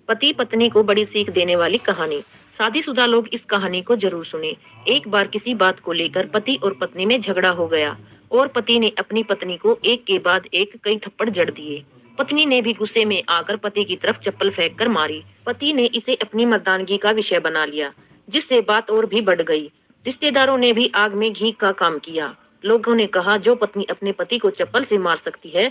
पति पत्नी को बड़ी सीख देने वाली कहानी। शादीशुदा लोग इस कहानी को जरूर सुने। एक बार किसी बात को लेकर पति और पत्नी में झगड़ा हो गया और पति ने अपनी पत्नी को एक के बाद एक कई थप्पड़ जड़ दिए। पत्नी ने भी गुस्से में आकर पति की तरफ चप्पल फेंक कर मारी। पति ने इसे अपनी मर्दानगी का विषय बना लिया, जिससे बात और भी बढ़ गई। रिश्तेदारों ने भी आग में घी का काम किया। लोगों ने कहा, जो पत्नी अपने पति को चप्पल से मार सकती है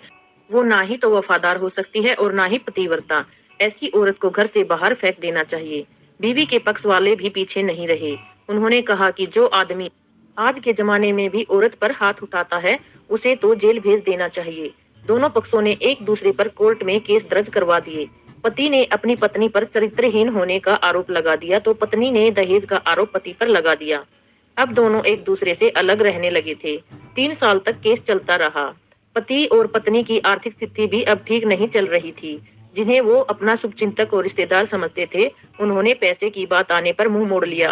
वो ना ही तो वफादार हो सकती है और ना ही पतिव्रता। ऐसी औरत को घर से बाहर फेंक देना चाहिए। बीवी के पक्ष वाले भी पीछे नहीं रहे। उन्होंने कहा कि जो आदमी आज के जमाने में भी औरत पर हाथ उठाता है उसे तो जेल भेज देना चाहिए। दोनों पक्षों ने एक दूसरे पर कोर्ट में केस दर्ज करवा दिए। पति ने अपनी पत्नी पर चरित्रहीन होने का आरोप लगा दिया तो पत्नी ने दहेज का आरोप पति पर लगा दिया। अब दोनों एक दूसरे से अलग रहने लगे थे। 3 साल तक केस चलता रहा। पति और पत्नी की आर्थिक स्थिति भी अब ठीक नहीं चल रही थी। जिन्हें वो अपना शुभचिंतक और रिश्तेदार समझते थे, उन्होंने पैसे की बात आने पर मुंह मोड़ लिया।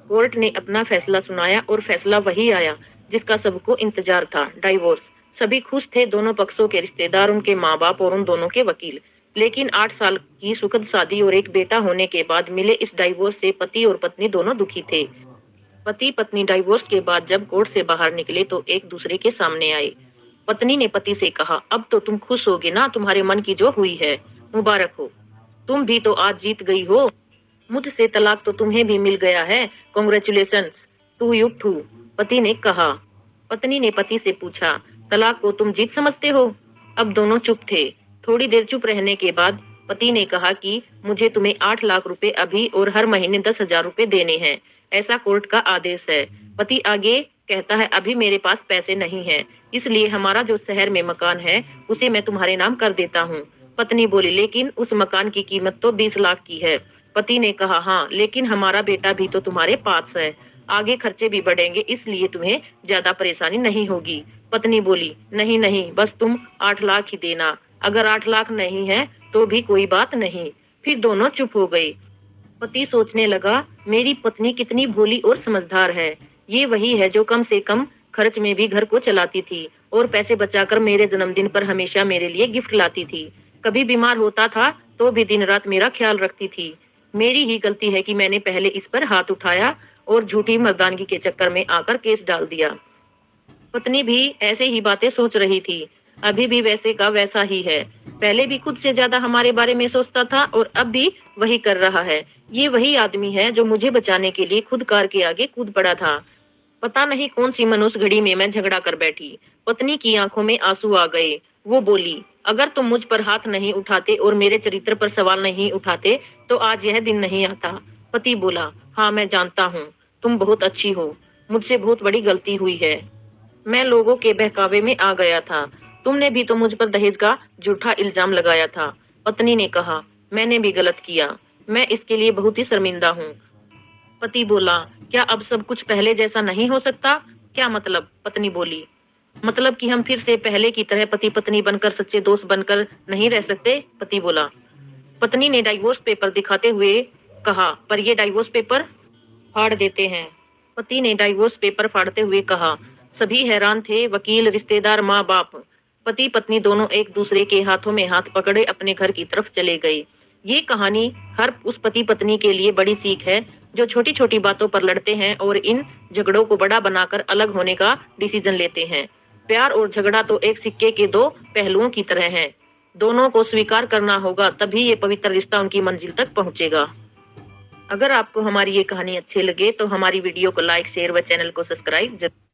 कोर्ट ने अपना फैसला सुनाया और फैसला वही आया जिसका सबको इंतजार था, डाइवोर्स। सभी खुश थे, दोनों पक्षों के रिश्तेदार, उनके माँ बाप और उन दोनों के वकील। लेकिन 8 साल की सुखद शादी और एक बेटा होने के बाद मिले इस डाइवोर्स से पति और पत्नी दोनों दुखी थे। पति पत्नी डाइवोर्स के बाद जब कोर्ट से बाहर निकले तो एक दूसरे के सामने आए। पत्नी ने पति से कहा, अब तो तुम खुश होगे ना, तुम्हारे मन की जो हुई है मुबारक हो। तुम भी तो आज जीत गई हो। मुझसे तलाक तो तुम्हें भी मिल गया है। Congratulations to you too. पति ने कहा। पत्नी ने पति से पूछा, तलाक को तुम जीत समझते हो? अब दोनों चुप थे। थोड़ी देर चुप रहने के बाद पति ने कहा कि मुझे तुम्हें 8 लाख रुपए अभी और हर महीने 10,000 रुपए देने हैं, ऐसा कोर्ट का आदेश है। पति आगे कहता है, अभी मेरे पास पैसे नहीं हैं, इसलिए हमारा जो शहर में मकान है उसे मैं तुम्हारे नाम कर देता हूँ। पत्नी बोली, लेकिन उस मकान की कीमत तो 20 लाख की है। पति ने कहा, हाँ, लेकिन हमारा बेटा भी तो तुम्हारे पास है, आगे खर्चे भी बढ़ेंगे, इसलिए तुम्हें ज्यादा परेशानी नहीं होगी। पत्नी बोली, नहीं नहीं, बस तुम 8 लाख ही देना। अगर 8 लाख नहीं है तो भी कोई बात नहीं। फिर दोनों चुप हो गए। पति सोचने लगा, मेरी पत्नी कितनी भोली और समझदार है। ये वही है जो कम से कम खर्च में भी घर को चलाती थी और पैसे बचाकर मेरे जन्मदिन पर हमेशा मेरे लिए गिफ्ट लाती थी। कभी बीमार होता था तो भी दिन रात मेरा ख्याल रखती थी। मेरी ही गलती है कि मैंने पहले इस पर हाथ उठाया और झूठी मर्दानगी के चक्कर में आकर केस डाल दिया। पत्नी भी ऐसे ही बातें सोच रही थी। अभी भी वैसे का वैसा ही है। पहले भी खुद से ज्यादा हमारे बारे में सोचता था और अब भी वही कर रहा है। ये वही आदमी है जो मुझे बचाने के लिए खुद कार के आगे कूद पड़ा था। पता नहीं कौन सी मनुष्य घड़ी में मैं झगड़ा कर बैठी। पत्नी की आंखों में आंसू आ गए। वो बोली, अगर तुम मुझ पर हाथ नहीं उठाते और मेरे चरित्र पर सवाल नहीं उठाते तो आज यह दिन नहीं आता। पति बोला, हाँ मैं जानता हूँ, तुम बहुत अच्छी हो। मुझसे बहुत बड़ी गलती हुई है। मैं लोगों के बहकावे में आ गया था। तुमने भी तो मुझ पर दहेज का झूठा इल्जाम लगाया था। पत्नी ने कहा, मैंने भी गलत किया। मैं इसके लिए बहुत ही शर्मिंदा हूँ। पति बोला, क्या अब सब कुछ पहले जैसा नहीं हो सकता? क्या मतलब? पत्नी बोली, मतलब कि हम फिर से पहले की तरह पति पत्नी बनकर सच्चे दोस्त बनकर नहीं रह सकते? पति बोला। पत्नी ने डाइवोर्स पेपर दिखाते हुए कहा, पर ये डाइवोर्स पेपर फाड़ देते हैं। पति ने डाइवोर्स पेपर फाड़ते हुए कहा। सभी हैरान थे, वकील, रिश्तेदार, माँ बाप। पति पत्नी दोनों एक दूसरे के हाथों में हाथ पकड़े अपने घर की तरफ चले गए। ये कहानी हर उस पति पत्नी के लिए बड़ी सीख है जो छोटी छोटी बातों पर लड़ते हैं और इन झगड़ों को बड़ा बनाकर अलग होने का डिसीजन लेते हैं। प्यार और झगड़ा तो एक सिक्के के 2 पहलुओं की तरह हैं। दोनों को स्वीकार करना होगा, तभी ये पवित्र रिश्ता उनकी मंजिल तक पहुंचेगा। अगर आपको हमारी ये कहानी अच्छी लगे तो हमारी वीडियो को लाइक, शेयर व चैनल को सब्सक्राइब